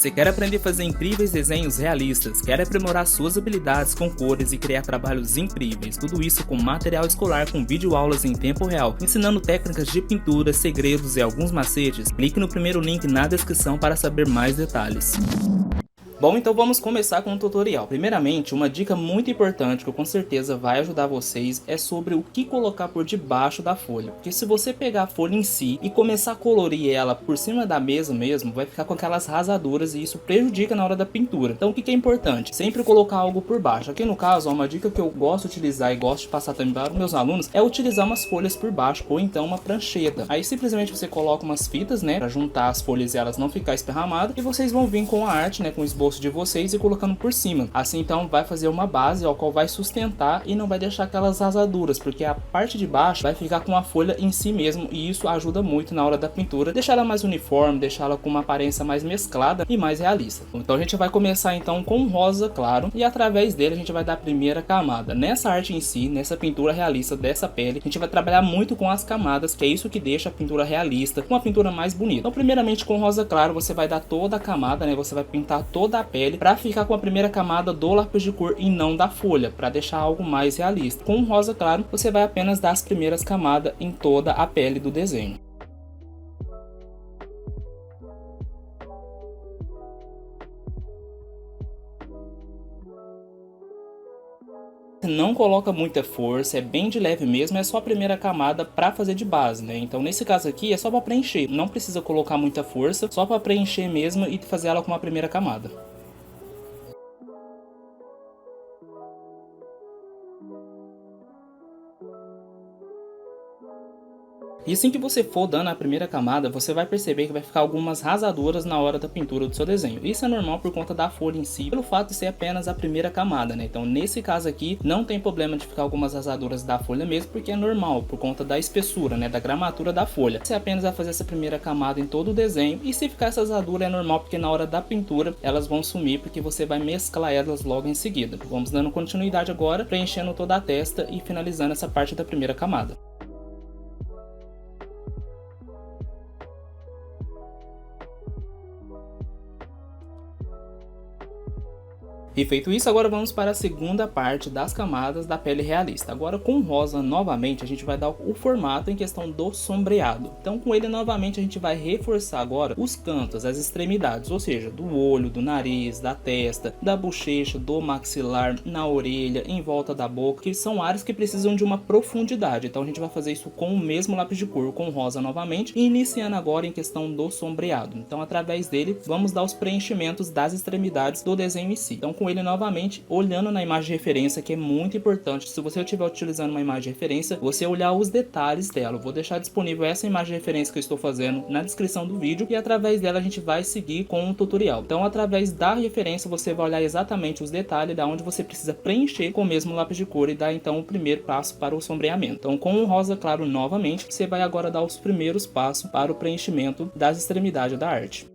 Você quer aprender a fazer incríveis desenhos realistas, quer aprimorar suas habilidades com cores e criar trabalhos incríveis, tudo isso com material escolar com videoaulas em tempo real, ensinando técnicas de pintura, segredos e alguns macetes? Clique no primeiro link na descrição para saber mais detalhes. Bom, então vamos começar com o tutorial. Primeiramente, uma dica muito importante que com certeza vai ajudar vocês é sobre o que colocar por debaixo da folha. Porque se você pegar a folha em si e começar a colorir ela por cima da mesa mesmo, vai ficar com aquelas rasaduras e isso prejudica na hora da pintura. Então o que é importante? Sempre colocar algo por baixo. Aqui no caso, uma dica que eu gosto de utilizar e gosto de passar também para os meus alunos é utilizar umas folhas por baixo ou então uma prancheta. Aí simplesmente você coloca umas fitas, né, para juntar as folhas e elas não ficar esparramadas, e vocês vão vir com a arte, né, com o esboço de vocês e colocando por cima. Assim então vai fazer uma base ao qual vai sustentar e não vai deixar aquelas rasaduras, porque a parte de baixo vai ficar com a folha em si mesmo, e isso ajuda muito na hora da pintura, deixar ela mais uniforme, deixar ela com uma aparência mais mesclada e mais realista. Então a gente vai começar então com um rosa claro e através dele a gente vai dar a primeira camada. Nessa arte em si, nessa pintura realista dessa pele, a gente vai trabalhar muito com as camadas, que é isso que deixa a pintura realista, uma pintura mais bonita. Então primeiramente com rosa claro você vai dar toda a camada, né, você vai pintar toda a pele para ficar com a primeira camada do lápis de cor e não da folha, para deixar algo mais realista. Com o rosa claro, você vai apenas dar as primeiras camadas em toda a pele do desenho. Não coloca muita força, é bem de leve mesmo, é só a primeira camada para fazer de base, né? Então nesse caso aqui é só para preencher, não precisa colocar muita força, só para preencher mesmo e fazer ela com uma primeira camada. E assim que você for dando a primeira camada, você vai perceber que vai ficar algumas rasaduras na hora da pintura do seu desenho. Isso é normal por conta da folha em si, pelo fato de ser apenas a primeira camada, né? Então nesse caso aqui, não tem problema de ficar algumas rasaduras da folha mesmo, porque é normal, por conta da espessura, né? Da gramatura da folha. Você apenas vai fazer essa primeira camada em todo o desenho, e se ficar essa rasadura é normal, porque na hora da pintura elas vão sumir, porque você vai mesclar elas logo em seguida. Vamos dando continuidade agora, preenchendo toda a testa e finalizando essa parte da primeira camada. E feito isso, agora vamos para a segunda parte das camadas da pele realista. Agora com rosa novamente a gente vai dar o formato em questão do sombreado. Então com ele novamente a gente vai reforçar agora os cantos, as extremidades, ou seja, do olho, do nariz, da testa, da bochecha, do maxilar, na orelha, em volta da boca, que são áreas que precisam de uma profundidade. Então a gente vai fazer isso com o mesmo lápis de cor, com rosa novamente, e iniciando agora em questão do sombreado. Então através dele vamos dar os preenchimentos das extremidades do desenho em si. Então com ele novamente, olhando na imagem de referência, que é muito importante, se você estiver utilizando uma imagem de referência, você olhar os detalhes dela. Eu vou deixar disponível essa imagem de referência que eu estou fazendo na descrição do vídeo, e através dela a gente vai seguir com o tutorial. Então através da referência você vai olhar exatamente os detalhes da onde você precisa preencher com o mesmo lápis de cor e dar então o primeiro passo para o sombreamento. Então com o rosa claro novamente, você vai agora dar os primeiros passos para o preenchimento das extremidades da arte.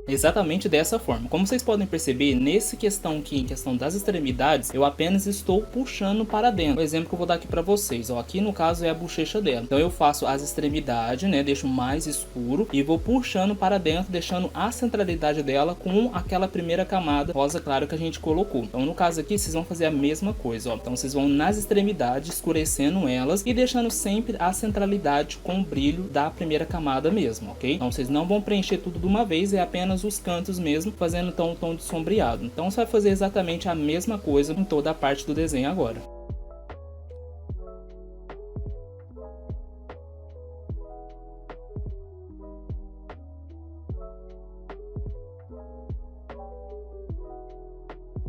Exatamente dessa forma. Como vocês podem perceber, nesse questão aqui, em questão das extremidades, eu apenas estou puxando para dentro. O exemplo que eu vou dar aqui para vocês, ó, aqui no caso é a bochecha dela. Então eu faço as extremidades, né, deixo mais escuro e vou puxando para dentro, deixando a centralidade dela com aquela primeira camada rosa claro que a gente colocou. Então no caso aqui vocês vão fazer a mesma coisa, ó. Então vocês vão nas extremidades, escurecendo elas e deixando sempre a centralidade com o brilho da primeira camada mesmo, ok? Então vocês não vão preencher tudo de uma vez, é apenas os cantos mesmo, fazendo então o tom de sombreado. Então você vai fazer exatamente a mesma coisa em toda a parte do desenho agora.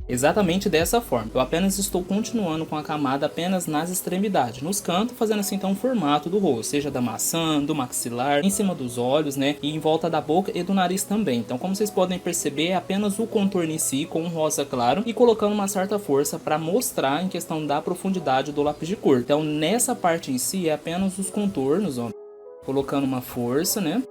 Exatamente dessa forma. Eu apenas estou continuando com a camada apenas nas extremidades, nos cantos, fazendo assim então o formato do rosto, seja da maçã, do maxilar, em cima dos olhos, né, e em volta da boca e do nariz também. Então como vocês podem perceber, é apenas o contorno em si com um rosa claro e colocando uma certa força para mostrar em questão da profundidade do lápis de cor. Então nessa parte em si é apenas os contornos, ó, colocando uma força, né.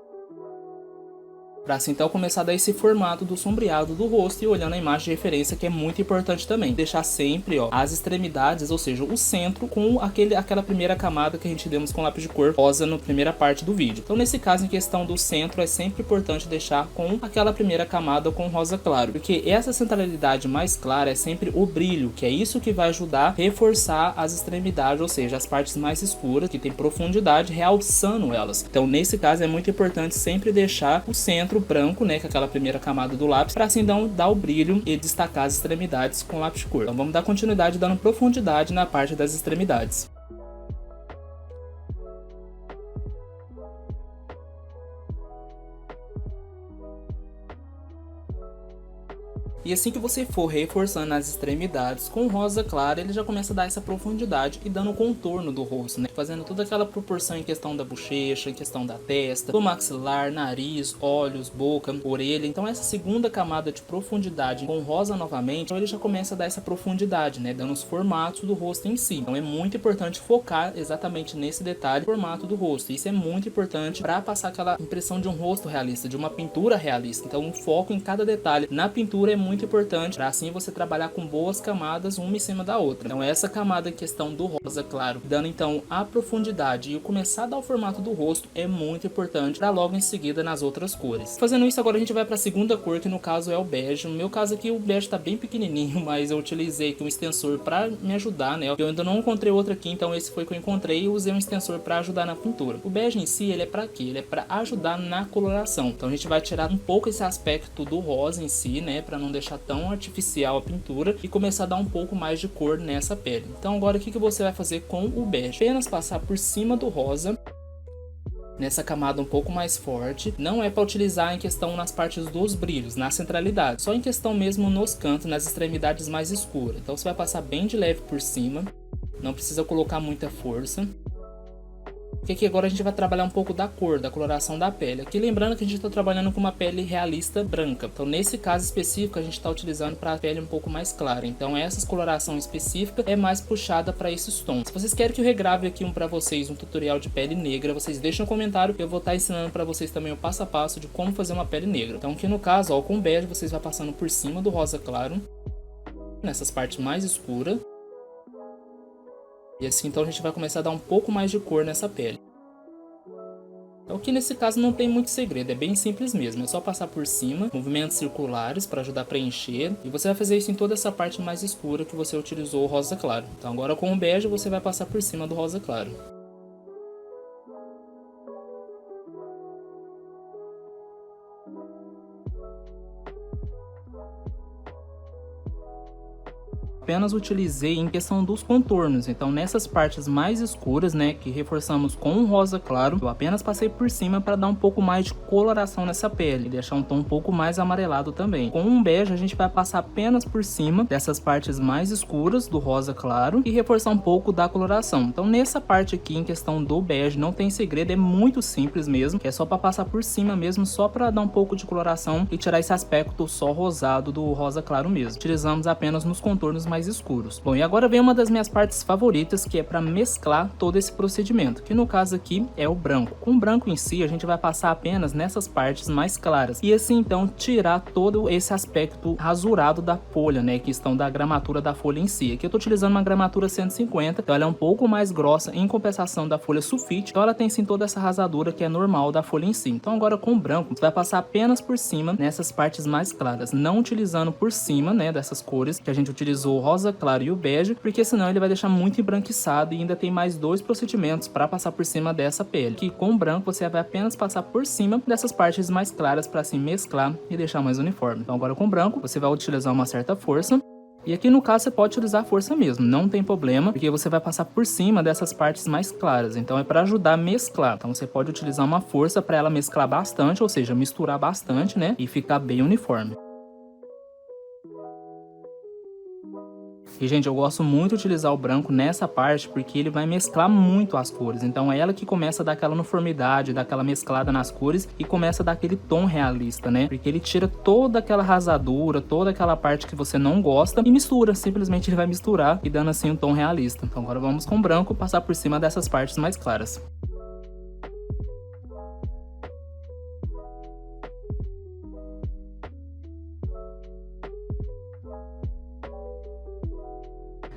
Para assim então começar a dar esse formato do sombreado do rosto e olhando a imagem de referência, que é muito importante também. Deixar sempre, ó, as extremidades, ou seja, o centro com aquela primeira camada que a gente demos com lápis de cor rosa na primeira parte do vídeo. Então nesse caso, em questão do centro, é sempre importante deixar com aquela primeira camada com rosa claro, porque essa centralidade mais clara é sempre o brilho, que é isso que vai ajudar a reforçar as extremidades, ou seja, as partes mais escuras, que tem profundidade, realçando elas. Então nesse caso é muito importante sempre deixar o centro branco, né, com aquela primeira camada do lápis, para assim então dar o brilho e destacar as extremidades com lápis de cor. Então vamos dar continuidade dando profundidade na parte das extremidades. E assim que você for reforçando as extremidades com rosa clara, ele já começa a dar essa profundidade e dando o contorno do rosto, né? Fazendo toda aquela proporção em questão da bochecha, em questão da testa, do maxilar, nariz, olhos, boca, orelha. Então essa segunda camada de profundidade com rosa novamente, então ele já começa a dar essa profundidade, né? Dando os formatos do rosto em si. Então é muito importante focar exatamente nesse detalhe, formato do rosto. Isso é muito importante para passar aquela impressão de um rosto realista, de uma pintura realista. Então o foco em cada detalhe na pintura é muito importante, para assim você trabalhar com boas camadas uma em cima da outra. Então essa camada em questão do rosa claro, dando então a profundidade e começar a dar o formato do rosto é muito importante, para logo em seguida nas outras cores. Fazendo isso agora a gente vai para a segunda cor, que no caso é o bege. No meu caso aqui o bege tá bem pequenininho, mas eu utilizei aqui um extensor para me ajudar, né? Eu ainda não encontrei outro aqui, então esse foi que eu encontrei e usei um extensor para ajudar na pintura. O bege em si, ele é para quê? Ele é para ajudar na coloração. Então a gente vai tirar um pouco esse aspecto do rosa em si, né, para não deixar tão artificial a pintura e começar a dar um pouco mais de cor nessa pele. Então agora o que você vai fazer com o bege? Apenas passar por cima do rosa, nessa camada um pouco mais forte. Não é para utilizar em questão nas partes dos brilhos, na centralidade, só em questão mesmo nos cantos, nas extremidades mais escuras. Então você vai passar bem de leve por cima, não precisa colocar muita força. Porque aqui agora a gente vai trabalhar um pouco da cor, da coloração da pele. Aqui lembrando que a gente está trabalhando com uma pele realista branca. Então nesse caso específico a gente está utilizando para a pele um pouco mais clara. Então essa coloração específica é mais puxada para esses tons. Se vocês querem que eu regrave aqui para vocês um tutorial de pele negra, vocês deixem um comentário que eu vou estar ensinando para vocês também o passo a passo de como fazer uma pele negra. Então aqui no caso, ó, com o bege vocês vão passando por cima do rosa claro, nessas partes mais escuras. E assim então a gente vai começar a dar um pouco mais de cor nessa pele. Então aqui nesse caso não tem muito segredo, é bem simples mesmo. É só passar por cima, movimentos circulares para ajudar a preencher. E você vai fazer isso em toda essa parte mais escura que você utilizou o rosa claro. Então agora com o bege você vai passar por cima do rosa claro. Apenas utilizei em questão dos contornos, então nessas partes mais escuras, né, que reforçamos com o rosa claro, eu apenas passei por cima para dar um pouco mais de coloração nessa pele, deixar um tom um pouco mais amarelado também. Com um bege a gente vai passar apenas por cima dessas partes mais escuras do rosa claro e reforçar um pouco da coloração. Então nessa parte aqui em questão do bege não tem segredo, é muito simples mesmo, que é só para passar por cima mesmo, só para dar um pouco de coloração e tirar esse aspecto só rosado do rosa claro mesmo. Utilizamos apenas nos contornos mais escuros. Bom, e agora vem uma das minhas partes favoritas, que é para mesclar todo esse procedimento, que no caso aqui é o branco. Com o branco em si, a gente vai passar apenas nessas partes mais claras e assim então tirar todo esse aspecto rasurado da folha, né, questão da gramatura da folha em si. Aqui eu tô utilizando uma gramatura 150, então ela é um pouco mais grossa em compensação da folha sulfite, então ela tem sim toda essa rasadura que é normal da folha em si. Então agora com o branco, você vai passar apenas por cima nessas partes mais claras, não utilizando por cima, né, dessas cores que a gente utilizou rosa claro e o bege, porque senão ele vai deixar muito embranquiçado e ainda tem mais dois procedimentos para passar por cima dessa pele, que com o branco você vai apenas passar por cima dessas partes mais claras para assim mesclar e deixar mais uniforme. Então agora com o branco você vai utilizar uma certa força. E aqui no caso você pode utilizar força mesmo, não tem problema, porque você vai passar por cima dessas partes mais claras, então é para ajudar a mesclar. Então você pode utilizar uma força para ela mesclar bastante, ou seja, misturar bastante, né, e ficar bem uniforme. E, gente, eu gosto muito de utilizar o branco nessa parte porque ele vai mesclar muito as cores. Então é ela que começa a dar aquela uniformidade, dar aquela mesclada nas cores e começa a dar aquele tom realista, né? Porque ele tira toda aquela rasadura, toda aquela parte que você não gosta e mistura. Simplesmente ele vai misturar e dando assim um tom realista. Então agora vamos com o branco passar por cima dessas partes mais claras.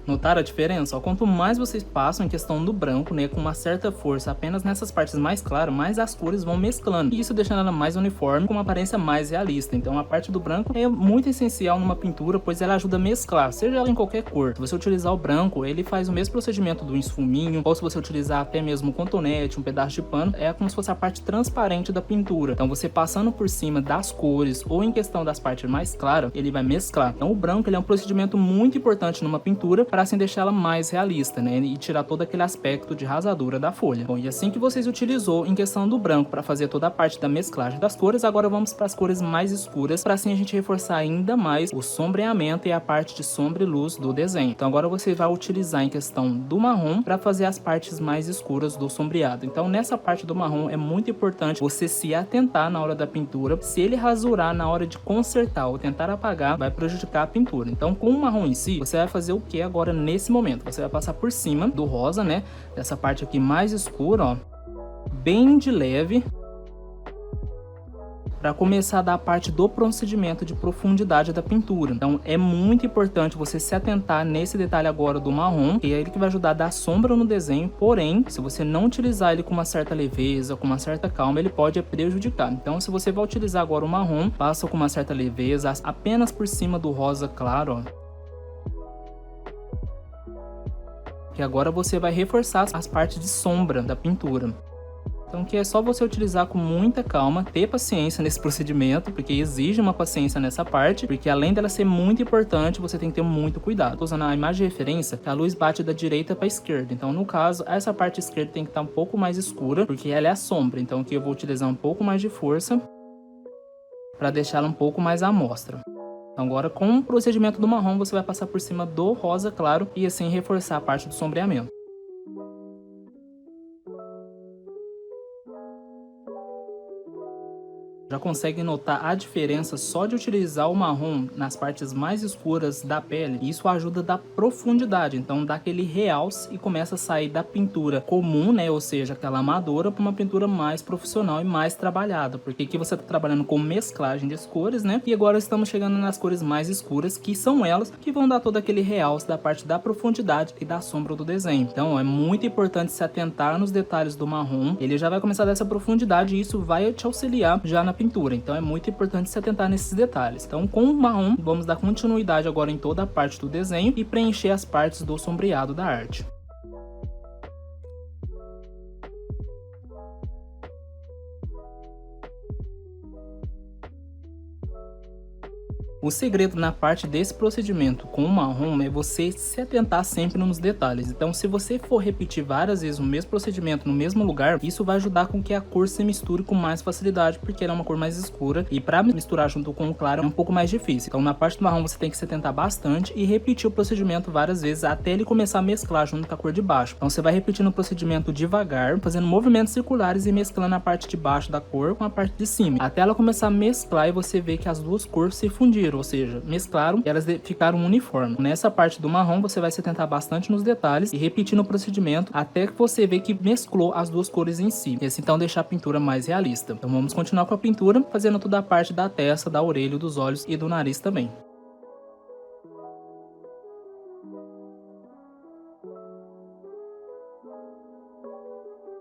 Notaram a diferença? Ó, quanto mais vocês passam em questão do branco, né, com uma certa força apenas nessas partes mais claras, mais as cores vão mesclando. E isso deixando ela mais uniforme, com uma aparência mais realista. Então a parte do branco é muito essencial numa pintura, pois ela ajuda a mesclar, seja ela em qualquer cor. Se você utilizar o branco, ele faz o mesmo procedimento do esfuminho, ou se você utilizar até mesmo um cotonete, um pedaço de pano, é como se fosse a parte transparente da pintura. Então você passando por cima das cores, ou em questão das partes mais claras, ele vai mesclar. Então o branco ele é um procedimento muito importante numa pintura, para assim deixar ela mais realista, né, e tirar todo aquele aspecto de rasadura da folha. Bom, e assim que vocês utilizou em questão do branco para fazer toda a parte da mesclagem das cores, agora vamos para as cores mais escuras, para assim a gente reforçar ainda mais o sombreamento e a parte de sombra e luz do desenho. Então agora você vai utilizar em questão do marrom para fazer as partes mais escuras do sombreado. Então nessa parte do marrom é muito importante você se atentar na hora da pintura. Se ele rasurar na hora de consertar ou tentar apagar, vai prejudicar a pintura. Então com o marrom em si, você vai fazer o que agora nesse momento? Você vai passar por cima do rosa, né, dessa parte aqui mais escura, ó, bem de leve, para começar a dar a parte do procedimento de profundidade da pintura. Então é muito importante você se atentar nesse detalhe agora do marrom, que é ele que vai ajudar a dar sombra no desenho, porém, se você não utilizar ele com uma certa leveza, com uma certa calma, ele pode prejudicar. Então se você vai utilizar agora o marrom, passa com uma certa leveza, apenas por cima do rosa claro, ó. Que agora você vai reforçar as partes de sombra da pintura. Então que é só você utilizar com muita calma, ter paciência nesse procedimento, porque exige uma paciência nessa parte, porque além dela ser muito importante, você tem que ter muito cuidado. Tô usando a imagem de referência, que a luz bate da direita para a esquerda. Então no caso, essa parte esquerda tem que estar um pouco mais escura, porque ela é a sombra. Então aqui eu vou utilizar um pouco mais de força, para deixá-la um pouco mais à mostra. Então agora com o procedimento do marrom você vai passar por cima do rosa claro e assim reforçar a parte do sombreamento. Já consegue notar a diferença só de utilizar o marrom nas partes mais escuras da pele. Isso ajuda a dar profundidade, então dá aquele realce e começa a sair da pintura comum, né, ou seja, aquela amadora, para uma pintura mais profissional e mais trabalhada, porque aqui você está trabalhando com mesclagem de cores, né, e agora estamos chegando nas cores mais escuras, que são elas que vão dar todo aquele realce da parte da profundidade e da sombra do desenho. Então é muito importante se atentar nos detalhes do marrom, ele já vai começar a dar essa profundidade e isso vai te auxiliar já na pintura, então é muito importante se atentar nesses detalhes. Então com o marrom vamos dar continuidade agora em toda a parte do desenho e preencher as partes do sombreado da arte. O segredo na parte desse procedimento com o marrom é você se atentar sempre nos detalhes. Então se você for repetir várias vezes o mesmo procedimento no mesmo lugar, isso vai ajudar com que a cor se misture com mais facilidade, porque ela é uma cor mais escura e para misturar junto com o claro é um pouco mais difícil. Então na parte do marrom você tem que se atentar bastante e repetir o procedimento várias vezes até ele começar a mesclar junto com a cor de baixo. Então você vai repetindo o procedimento devagar, fazendo movimentos circulares e mesclando a parte de baixo da cor com a parte de cima, até ela começar a mesclar e você vê que as duas cores se fundiram, ou seja, mesclaram e elas ficaram uniformes. Nessa parte do marrom você vai se atentar bastante nos detalhes e repetindo o procedimento até que você vê que mesclou as duas cores em si, e assim então deixar a pintura mais realista. Então vamos continuar com a pintura, fazendo toda a parte da testa, da orelha, dos olhos e do nariz também.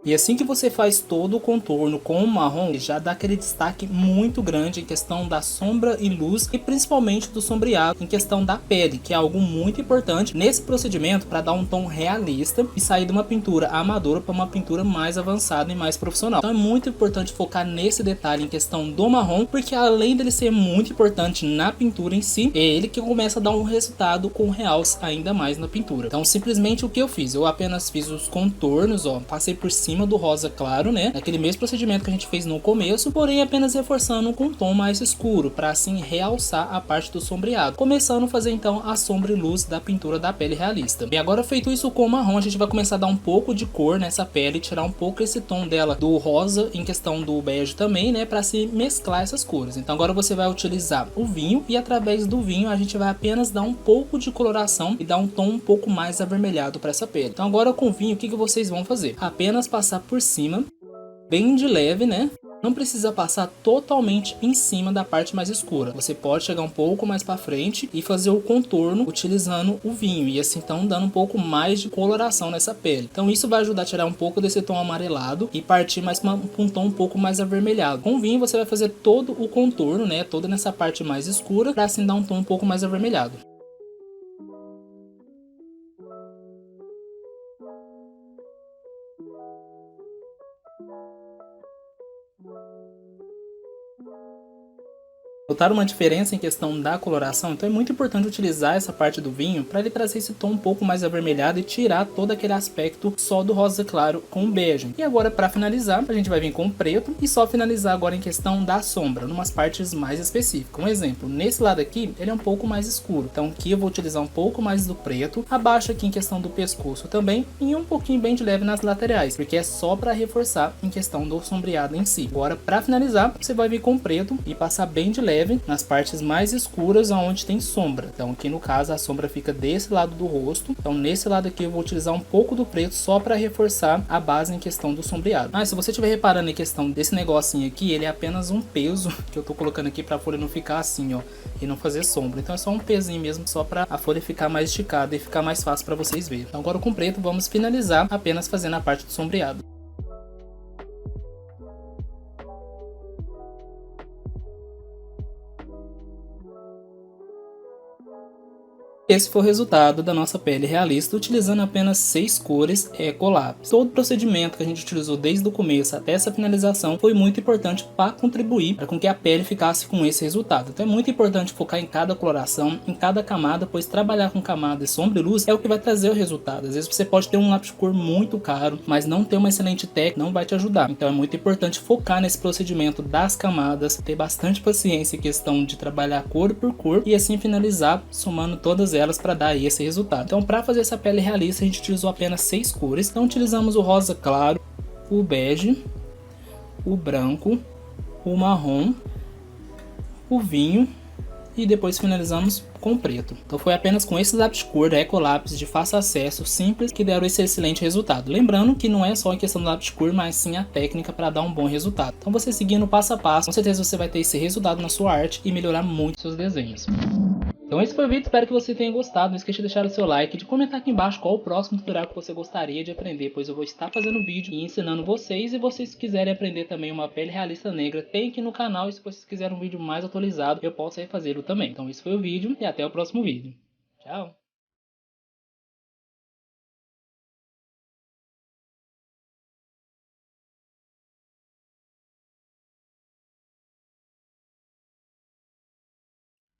E assim que você faz todo o contorno com o marrom, já dá aquele destaque muito grande em questão da sombra e luz e principalmente do sombreado em questão da pele, que é algo muito importante nesse procedimento para dar um tom realista e sair de uma pintura amadora para uma pintura mais avançada e mais profissional. Então é muito importante focar nesse detalhe em questão do marrom, porque além dele ser muito importante na pintura em si, é ele que começa a dar um resultado com realce ainda mais na pintura. Então simplesmente o que eu fiz? Eu apenas fiz os contornos, ó, passei por cima do rosa claro, né, naquele mesmo procedimento que a gente fez no começo, porém apenas reforçando com um tom mais escuro, para assim realçar a parte do sombreado, começando a fazer então a sombra e luz da pintura da pele realista. E agora feito isso com o marrom, a gente vai começar a dar um pouco de cor nessa pele, tirar um pouco esse tom dela do rosa, em questão do bege também, né, para se mesclar essas cores. Então agora você vai utilizar o vinho e através do vinho a gente vai apenas dar um pouco de coloração e dar um tom um pouco mais avermelhado para essa pele. Então agora com o vinho o que vocês vão fazer? Apenas passar por cima, bem de leve, né? Não precisa passar totalmente em cima da parte mais escura. Você pode chegar um pouco mais para frente e fazer o contorno utilizando o vinho. E assim então dando um pouco mais de coloração nessa pele. Então isso vai ajudar a tirar um pouco desse tom amarelado e partir mais para um tom um pouco mais avermelhado. Com o vinho você vai fazer todo o contorno, né? Toda nessa parte mais escura para assim dar um tom um pouco mais avermelhado. Notaram uma diferença em questão da coloração? Então é muito importante utilizar essa parte do vinho para ele trazer esse tom um pouco mais avermelhado e tirar todo aquele aspecto só do rosa claro com o bege. E agora para finalizar, a gente vai vir com o preto e só finalizar agora em questão da sombra, numas partes mais específicas. Um exemplo, nesse lado aqui ele é um pouco mais escuro, então aqui eu vou utilizar um pouco mais do preto, abaixo aqui em questão do pescoço também e um pouquinho bem de leve nas laterais, porque é só para reforçar em questão do sombreado em si. Agora para finalizar, você vai vir com o preto e passar bem de leve nas partes mais escuras onde tem sombra. Então aqui no caso a sombra fica desse lado do rosto, então nesse lado aqui eu vou utilizar um pouco do preto só para reforçar a base em questão do sombreado. Se você estiver reparando em questão desse negocinho aqui, ele é apenas um peso que eu tô colocando aqui para a folha não ficar assim, ó, e não fazer sombra. Então é só um pezinho mesmo, só para a folha ficar mais esticada e ficar mais fácil para vocês verem. Então agora com o preto vamos finalizar apenas fazendo a parte do sombreado. Esse foi o resultado da nossa pele realista utilizando apenas 6 cores Ecolabs. Todo o procedimento que a gente utilizou desde o começo até essa finalização foi muito importante para contribuir para que a pele ficasse com esse resultado. Então é muito importante focar em cada coloração, em cada camada, pois trabalhar com camadas sombra e luz é o que vai trazer o resultado. Às vezes você pode ter um lápis de cor muito caro, mas não ter uma excelente técnica não vai te ajudar. Então é muito importante focar nesse procedimento das camadas, ter bastante paciência em questão de trabalhar cor por cor e assim finalizar somando todas elas para dar esse resultado. Então para fazer essa pele realista a gente utilizou apenas 6 cores. Então utilizamos o rosa claro, o bege, o branco, o marrom, o vinho e depois finalizamos com o preto. Então foi apenas com esse lápis de cor da Ecolapis de fácil acesso, simples, que deram esse excelente resultado. Lembrando que não é só em questão do lápis de cor, mas sim a técnica para dar um bom resultado. Então você seguindo passo a passo, com certeza você vai ter esse resultado na sua arte e melhorar muito seus desenhos. Então esse foi o vídeo, espero que você tenha gostado. Não esqueça de deixar o seu like e de comentar aqui embaixo qual o próximo tutorial que você gostaria de aprender, pois eu vou estar fazendo vídeo e ensinando vocês. E vocês quiserem aprender também uma pele realista negra, tem aqui no canal. E se vocês quiserem um vídeo mais atualizado, eu posso refazê-lo também. Então esse foi o vídeo e até o próximo vídeo. Tchau!